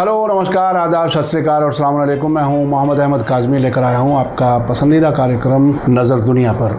Hello, नमस्कार, आदाब, सत श्री अकाल और अस्सलाम वालेकुम। मैं हूं मोहम्मद अहमद काज़मी, लेकर आया हूं आपका पसंदीदा कार्यक्रम नज़र दुनिया पर।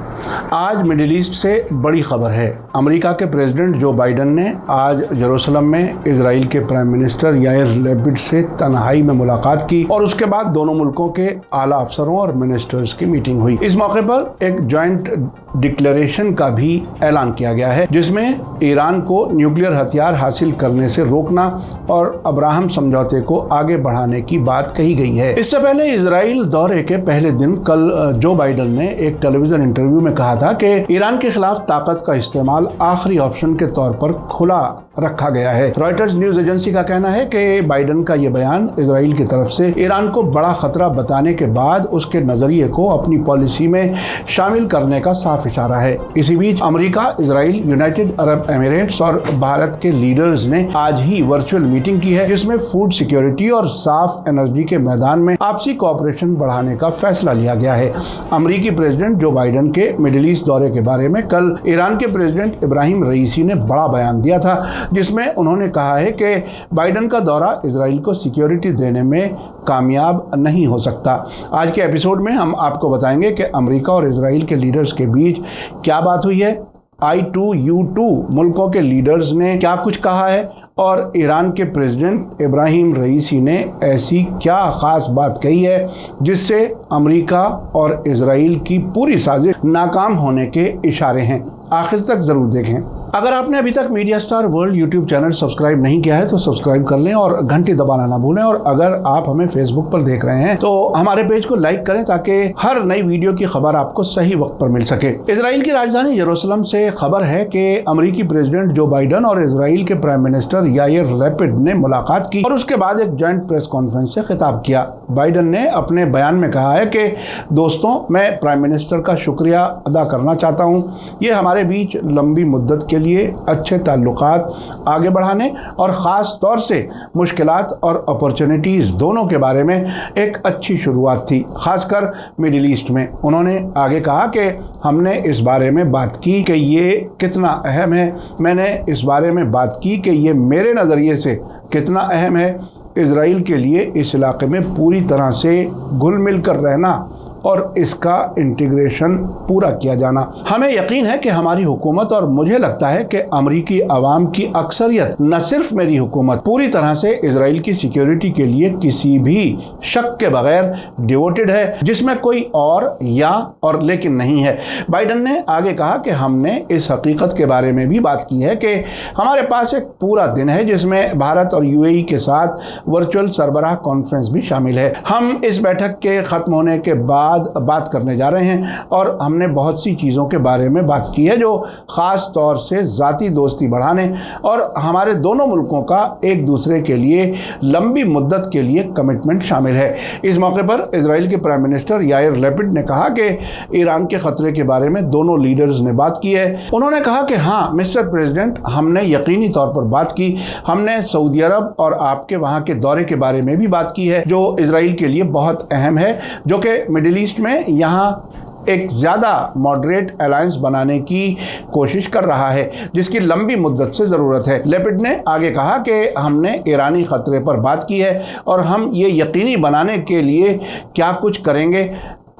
आज मिडिल ईस्ट से बड़ी खबर है। अमेरिका के प्रेसिडेंट जो बाइडन ने आज जेरूसलम में इजराइल के प्राइम मिनिस्टर याइर लैपिड से तन्हाई में मुलाकात की और उसके बाद दोनों मुल्कों के आला अफसरों और मिनिस्टर्स की मीटिंग हुई। इस मौके पर एक जॉइंट डिक्लेरेशन का भी ऐलान किया गया है, जिसमें ईरान को न्यूक्लियर हथियार हासिल करने से रोकना और अब्राहम समझौते को आगे बढ़ाने की बात कही गई है। इससे पहले इजराइल दौरे के पहले दिन कल जो बाइडन ने एक टेलीविजन इंटरव्यू में कहा था कि ईरान के खिलाफ ताकत का इस्तेमाल आखिरी ऑप्शन के तौर पर खुला रखा गया है। रॉयटर्स न्यूज एजेंसी का कहना है कि बाइडन का यह बयान इजराइल की तरफ से ईरान को बड़ा खतरा बताने के बाद उसके नजरिए को अपनी पॉलिसी में शामिल करने का साफ इशारा है। इसी बीच America, Israel, United Arab Emirates और भारत के लीडर्स ने आज ही वर्चुअल मीटिंग की है, जिसमें फूड सिक्योरिटी और साफ एनर्जी के मैदान में आपसी कोऑपरेशन बढ़ाने का फैसला लिया गया है। अमेरिकी प्रेसिडेंट जो बाइडन के मिडिल ईस्ट दौरे के बारे में कल ईरान के प्रेसिडेंट इब्राहिम रईसी ने बड़ा बयान दिया था, जिसमें उन्होंने कहा है कि बाइडन का दौरा इजराइल को सिक्योरिटी देने में कामयाब नहीं हो सकता। आज के एपिसोड में हम आपको बताएंगे कि अमेरिका और इजराइल के लीडर्स के बीच क्या बात हुई है, I2U2 मुल्कों के लीडर्स ने क्या कुछ कहा है और ईरान के प्रेसिडेंट इब्राहिम रईसी ने ऐसी क्या ख़ास बात कही है जिससे अमेरिका और इजराइल की पूरी साजिश नाकाम होने के इशारे हैं। आखिर तक ज़रूर देखें। अगर आपने अभी तक media star world YouTube channel subscribe नहीं किया है तो सब्सक्राइब कर लें और घंटी दबाना ना भूलें। और अगर आप हमें फेसबुक पर देख रहे हैं तो हमारे पेज को लाइक करें ताकि हर नई वीडियो की खबर आपको सही वक्त पर मिल सके। इजराइल की राजधानी जेरूसलम से खबर है कि अमेरिकी प्रेसिडेंट जो बाइडन और इजराइल के प्राइम मिनिस्टर याइर लैपिड ने मुलाकात की और उसके बाद एक जॉइंट प्रेस कॉन्फ्रेंस से खिताब किया। बाइडन ने अपने बयान में कहा है कि दोस्तों, मैं प्राइम मिनिस्टर का शुक्रिया अदा करना चाहता हूँ। ये हमारे बीच लंबी मुद्दत के लिए अच्छे ताल्लुकात आगे बढ़ाने और ख़ास तौर से मुश्किलात और अपॉर्चुनिटीज़ दोनों के बारे में एक अच्छी शुरुआत थी, ख़ासकर मिडिल ईस्ट में। उन्होंने आगे कहा कि हमने इस बारे में बात की कि ये कितना अहम है। मैंने इस बारे में बात की कि ये मेरे नज़रिए से कितना अहम है इजराइल के लिए इस इलाके में पूरी तरह से घुल मिल कर रहना और इसका इंटीग्रेशन पूरा किया जाना। हमें यकीन है कि हमारी हुकूमत और मुझे लगता है कि अमरीकी अवाम की अक्सरियत, न सिर्फ मेरी हुकूमत, पूरी तरह से इजराइल की सिक्योरिटी के लिए किसी भी शक के बगैर डिवोटेड है, जिसमें कोई और या और लेकिन नहीं है। बाइडन ने आगे कहा कि हमने इस हकीकत के बारे में भी बात की है कि हमारे पास एक पूरा दिन है जिसमें भारत और यूएई के साथ वर्चुअल सरबराह कॉन्फ्रेंस भी शामिल है। हम इस बैठक के ख़त्म होने के बाद बात करने जा रहे हैं और हमने बहुत सी चीज़ों के बारे में बात की है जो ख़ास तौर से ज़ाती दोस्ती बढ़ाने और हमारे दोनों मुल्कों का एक दूसरे के लिए लंबी मुद्दत के लिए कमिटमेंट शामिल है। इस मौके पर इजराइल के प्राइम मिनिस्टर याइर लैपिड ने कहा कि ईरान के ख़तरे के बारे में दोनों लीडर्स ने बात की है। उन्होंने कहा कि हाँ मिस्टर प्रेसिडेंट, हमने यकीनी तौर पर बात की। हमने सऊदी अरब और आपके वहाँ के दौरे के बारे में भी बात की है जो इजराइल के लिए बहुत अहम है, जो कि मिडिल ईस्ट में यहाँ एक ज़्यादा मॉडरेट अलायंस बनाने की कोशिश कर रहा है जिसकी लंबी मुद्दत से ज़रूरत है। लैपिड ने आगे कहा कि हमने ईरानी ख़तरे पर बात की है और हम ये यकीनी बनाने के लिए क्या कुछ करेंगे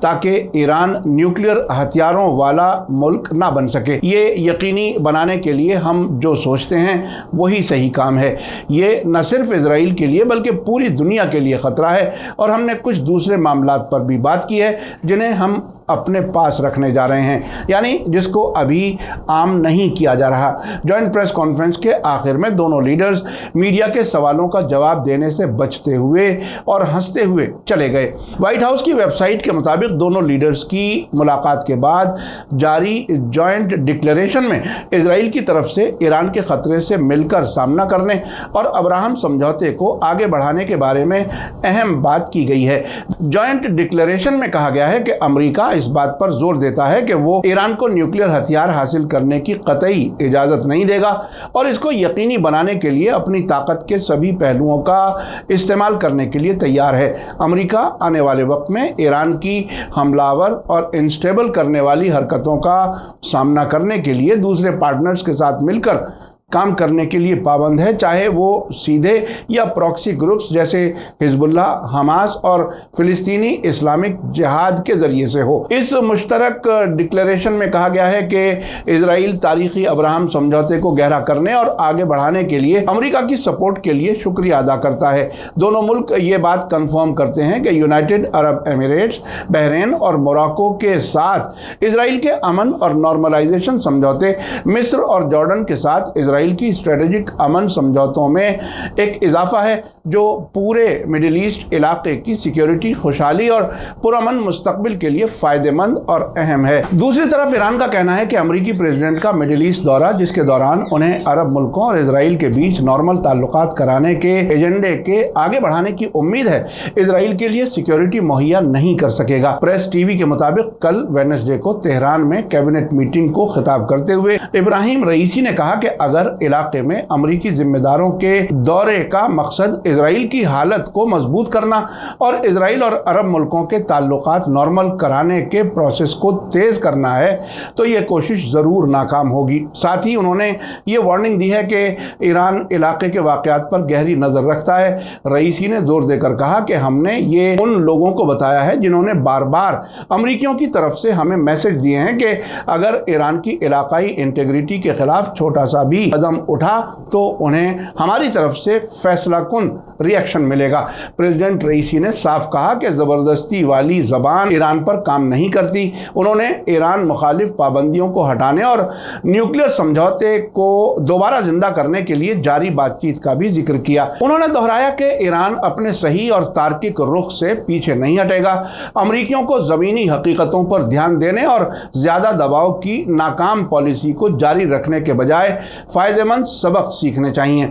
ताकि ईरान न्यूक्लियर हथियारों वाला मुल्क ना बन सके। ये यकीनी बनाने के लिए हम जो सोचते हैं वही सही काम है। ये न सिर्फ इजराइल के लिए बल्कि पूरी दुनिया के लिए ख़तरा है और हमने कुछ दूसरे मामलात पर भी बात की है जिन्हें हम अपने पास रखने जा रहे हैं, यानी जिसको अभी आम नहीं किया जा रहा। जॉइंट प्रेस कॉन्फ्रेंस के आखिर में दोनों लीडर्स मीडिया के सवालों का जवाब देने से बचते हुए और हंसते हुए चले गए। व्हाइट हाउस की वेबसाइट के मुताबिक दोनों लीडर्स की मुलाकात के बाद जारी जॉइंट डिक्लेरेशन में इजराइल की तरफ से ईरान के ख़तरे से मिलकर सामना करने और अब्राहम समझौते को आगे बढ़ाने के बारे में अहम बात की गई है। जॉइंट डिक्लेरेशन में कहा गया है कि अमेरिका इस बात पर जोर देता है कि वो ईरान को न्यूक्लियर हथियार हासिल करने की कतई इजाज़त नहीं देगा और इसको यकीनी बनाने के लिए अपनी ताकत के सभी पहलुओं का इस्तेमाल करने के लिए तैयार है। अमेरिका आने वाले वक्त में ईरान की हमलावर और इंस्टेबल करने वाली हरकतों का सामना करने के लिए दूसरे पार्टनर्स के साथ मिलकर काम करने के लिए पाबंद है, चाहे वो सीधे या प्रॉक्सी ग्रुप्स जैसे हिजबुल्लाह, हमास और फिलिस्तीनी इस्लामिक जिहाद के जरिए से हो। इस मुश्तरक डिक्लेरेशन में कहा गया है कि इजराइल तारीखी अब्राहम समझौते को गहरा करने और आगे बढ़ाने के लिए अमेरिका की सपोर्ट के लिए शुक्रिया अदा करता है। दोनों मुल्क ये बात कंफर्म करते हैं कि यूनाइटेड अरब एमिरेट्स, बहरीन और मोरक्को के साथ इजराइल के अमन और नॉर्मलाइजेशन समझौते, मिस्र और जॉर्डन के साथ इजराइल की स्ट्रेटेजिक अमन समझौतों में एक इजाफा है, जो पूरे मिडिल ईस्ट इलाके की सिक्योरिटी, खुशहाली और पुरअमन मुस्तकबिल के लिए फ़ायदेमंद और अहम है। दूसरी तरफ ईरान का कहना है कि अमेरिकी प्रेसिडेंट का मिडिल ईस्ट दौरा, जिसके दौरान उन्हें अरब मुल्कों और इजराइल के बीच नॉर्मल ताल्लुकात कराने के एजेंडे के आगे बढ़ाने की उम्मीद है, इजराइल के लिए सिक्योरिटी मुहैया नहीं कर सकेगा। प्रेस टीवी के मुताबिक कल वेडनेसडे को तेहरान में कैबिनेट मीटिंग को खिताब करते हुए इब्राहिम रईसी ने कहा कि अगर इलाके में अमेरिकी जिम्मेदारों के दौरे का मकसद इजराइल की हालत को मजबूत करना और इजराइल और अरब मुल्कों के ताल्लुकात नॉर्मल कराने के प्रोसेस को तेज करना है, तो यह कोशिश जरूर नाकाम होगी। साथ ही उन्होंने ये वार्निंग दी है कि ईरान इलाके के वाकयात पर गहरी नजर रखता है। रईसी ने जोर देकर कहा कि हमने ये उन लोगों को बताया है जिन्होंने बार बार अमेरिकियों की तरफ से हमें मैसेज दिए हैं कि अगर ईरान की इलाकाई इंटेग्रिटी के खिलाफ छोटा सा भी कदम उठा तो उन्हें हमारी तरफ से फैसलाकुन रिएक्शन मिलेगा। प्रेसिडेंट रईसी ने साफ कहा कि ज़बरदस्ती वाली ज़बान ईरान पर काम नहीं करती। उन्होंने ईरान मुखालिफ पाबंदियों को हटाने और न्यूक्लियर समझौते को दोबारा जिंदा करने के लिए जारी बातचीत का भी जिक्र किया। उन्होंने दोहराया कि ईरान अपने सही और तार्किक रुख से पीछे नहीं हटेगा। अमरीकियों को ज़मीनी हकीकतों पर ध्यान देने और ज़्यादा दबाव की नाकाम पॉलिसी को जारी रखने के बजाय फ़ायदेमंद सबक सीखने चाहिए।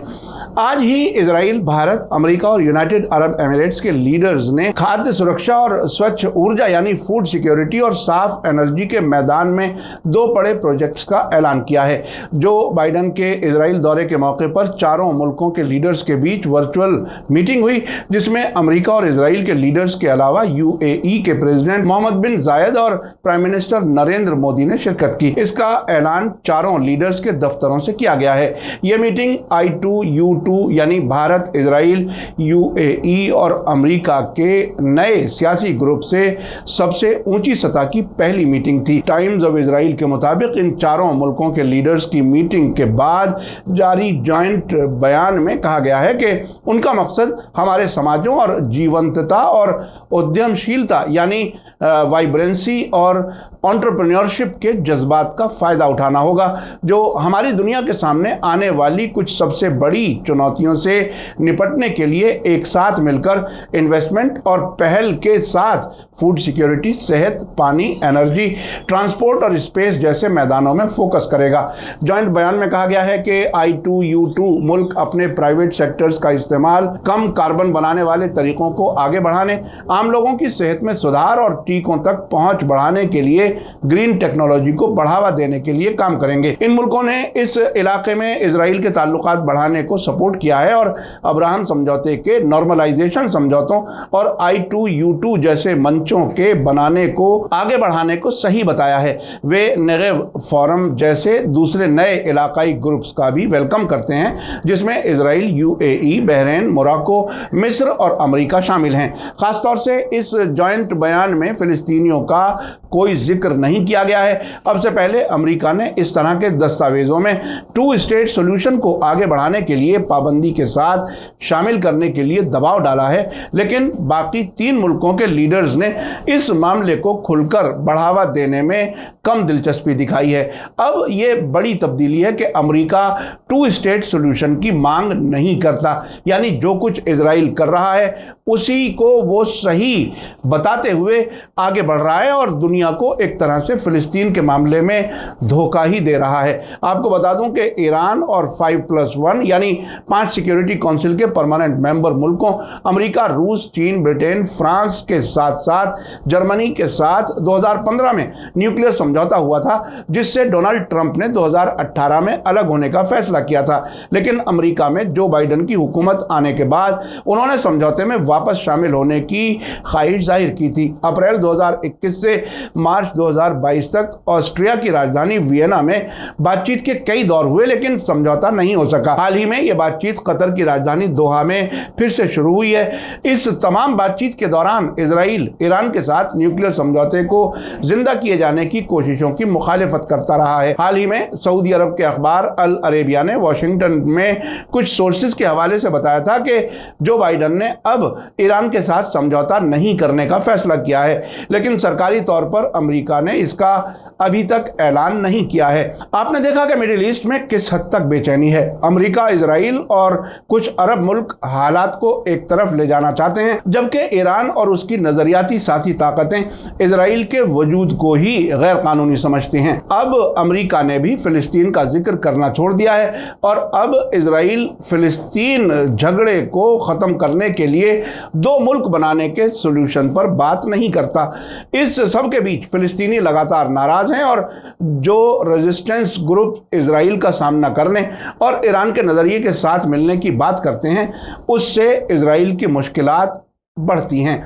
आज ही इजराइल, भारत, अमेरिका और यूनाइटेड अरब एमिरेट्स के लीडर्स ने खाद्य सुरक्षा और स्वच्छ ऊर्जा यानी फूड सिक्योरिटी और साफ एनर्जी के मैदान में 2 बड़े प्रोजेक्ट्स का ऐलान किया है। जो बाइडन के इजराइल दौरे के मौके पर चारों मुल्कों के लीडर्स के बीच वर्चुअल मीटिंग हुई, जिसमें अमेरिका और इजराइल के लीडर्स के अलावा यूएई के प्रेसिडेंट मोहम्मद बिन जायद और प्राइम मिनिस्टर नरेंद्र मोदी ने शिरकत की। इसका ऐलान चारों लीडर्स के दफ्तरों से किया गया है। यह मीटिंग I2U2 यानी भारत, इजराइल, यूएई और अमेरिका के नए सियासी ग्रुप से सबसे ऊंची सतह की पहली मीटिंग थी। टाइम्स ऑफ इजराइल के मुताबिक इन चारों मुल्कों के लीडर्स की मीटिंग के बाद जारी जॉइंट बयान में कहा गया है कि उनका मकसद हमारे समाजों और जीवंतता और उद्यमशीलता यानी वाइब्रेंसी और एंटरप्रेन्योरशिप के जज्बात का फ़ायदा उठाना होगा, जो हमारी दुनिया के सामने आने वाली कुछ सबसे बड़ी चुनौतियों से निपटने के लिए एक साथ मिलकर इन्वेस्टमेंट और पहल के साथ फूड सिक्योरिटी, सेहत, पानी, एनर्जी, ट्रांसपोर्ट और स्पेस जैसे मैदानों में फोकस करेगा। जॉइंट बयान में कहा गया है कि I2U2 मुल्क अपने प्राइवेट सेक्टर्स का इस्तेमाल कम कार्बन बनाने वाले तरीकों को आगे बढ़ाने, आम लोगों की सेहत में सुधार और टीकों तक पहुंच बढ़ाने के लिए ग्रीन टेक्नोलॉजी को बढ़ावा देने के लिए काम करेंगे। इन मुल्कों ने इस इलाके में इजराइल के ताल्लुकात बढ़ाने को सपोर्ट किया है और अब्राहम समझौते के नॉर्मलाइजेशन समझौतों और I2U2 जैसे मंचों के बनाने को आगे बढ़ाने को सही बताया है। वे नेगेव फोरम जैसे दूसरे नए इलाकाई ग्रुप्स का भी वेलकम करते हैं, जिसमें इजराइल, यूएई, बहरीन, मोरक्को, मिस्र और अमेरिका शामिल हैं। खासतौर से इस जॉइंट बयान में फिलिस्तीनियों का कोई जिक्र नहीं किया गया है। अब से पहले अमेरिका ने इस तरह के दस्तावेजों में 2 स्टेट सॉल्यूशन को आगे बढ़ाने के लिए पाबंदी के साथ शामिल करने के लिए दबाव डाला है, लेकिन बाकी 3 मुल्कों के लीडर्स ने इस मामले को खुलकर बढ़ावा देने में कम दिलचस्पी दिखाई है। अब यह बड़ी तब्दीली है कि अमेरिका 2 स्टेट सॉल्यूशन की मांग नहीं करता, यानी जो कुछ इजराइल कर रहा है उसी को वो सही बताते हुए आगे बढ़ रहा है और दुनिया को एक तरह से फिलिस्तीन के मामले में धोखा ही दे रहा है। आपको बता दूं कि ईरान और 5+1 यानी 5 सिक्योरिटी काउंसिल के परमानेंट मेंबर मुल्कों अमेरिका, रूस, चीन, ब्रिटेन, फ्रांस के साथ साथ जर्मनी के साथ 2015 में न्यूक्लियर समझौता हुआ था, जिससे डोनाल्ड ट्रंप ने 2018 में अलग होने का फैसला किया था। लेकिन अमेरिका में जो बाइडन की हुकूमत आने के बाद उन्होंने समझौते में वापस शामिल होने की ख्वाहिश जाहिर की थी। अप्रैल 2021 से मार्च 2022 तक ऑस्ट्रिया की राजधानी वियना में बातचीत के कई दौर हुए, हुए, लेकिन समझौता नहीं हो सका। हाल ही में यह बातचीत कतर की राजधानी दोहा में फिर से शुरू हुई है। इस तमाम बातचीत के दौरान इजराइल ईरान के साथ न्यूक्लियर समझौते को जिंदा किए जाने की कोशिशों की मुखालिफत करता रहा है। हाल ही में सऊदी अरब के अखबार अल अरेबिया ने वॉशिंगटन में कुछ सोर्सेज के हवाले से बताया था कि जो बाइडन ने अब ईरान के साथ समझौता नहीं करने का फैसला किया है, लेकिन सरकारी तौर पर अमेरिका ने इसका अभी तक ऐलान नहीं किया है। आपने देखा कि मिडिल ईस्ट में किस हद तक बेचैनी है। अमेरिका, इजराइल और कुछ अरब मुल्क हालात को एक तरफ ले जाना चाहते हैं, जबकि ईरान और उसकी नजरियाती साथी ताकतें इजराइल के वजूद को ही गैर कानूनी समझती हैं। अब अमेरिका ने भी फिलिस्तीन का जिक्र करना छोड़ दिया है और अब इजराइल फिलिस्तीन झगड़े को ख़त्म करने के लिए दो मुल्क बनाने के सोल्यूशन पर बात नहीं करता। इस सब के बीच फिलिस्तीनी लगातार नाराज हैं और जो रेजिस्टेंस ग्रुप इजराइल का सामना करने और ईरान के नज़रिए के साथ मिलने की बात करते हैं, उससे इजराइल की मुश्किलात बढ़ती हैं।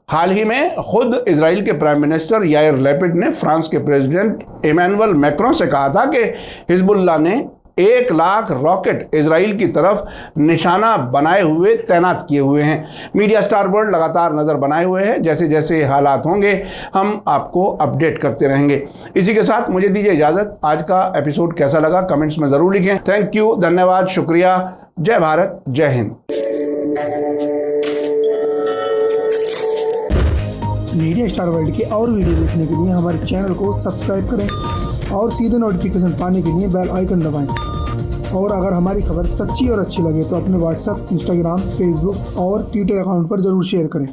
हाल ही में खुद इजराइल के प्राइम मिनिस्टर यायर लैपिड ने फ्रांस के प्रेसिडेंट इमैनुअल मैक्रों से कहा था कि हिजबुल्लाह ने 1 लाख रॉकेट इजराइल की तरफ निशाना बनाए हुए तैनात किए हुए हैं। मीडिया स्टार वर्ल्ड लगातार नज़र बनाए हुए है। जैसे जैसे हालात होंगे हम आपको अपडेट करते रहेंगे। इसी के साथ मुझे दीजिए इजाज़त। आज का एपिसोड कैसा लगा कमेंट्स में ज़रूर लिखें। थैंक यू, धन्यवाद, शुक्रिया। जय भारत, जय हिंद। मीडिया स्टार वर्ल्ड के और वीडियो देखने के लिए हमारे चैनल को सब्सक्राइब करें और सीधे नोटिफिकेशन पाने के लिए बेल आइकन दबाएं। और अगर हमारी खबर सच्ची और अच्छी लगे तो अपने व्हाट्सएप, इंस्टाग्राम, फेसबुक और ट्विटर अकाउंट पर ज़रूर शेयर करें।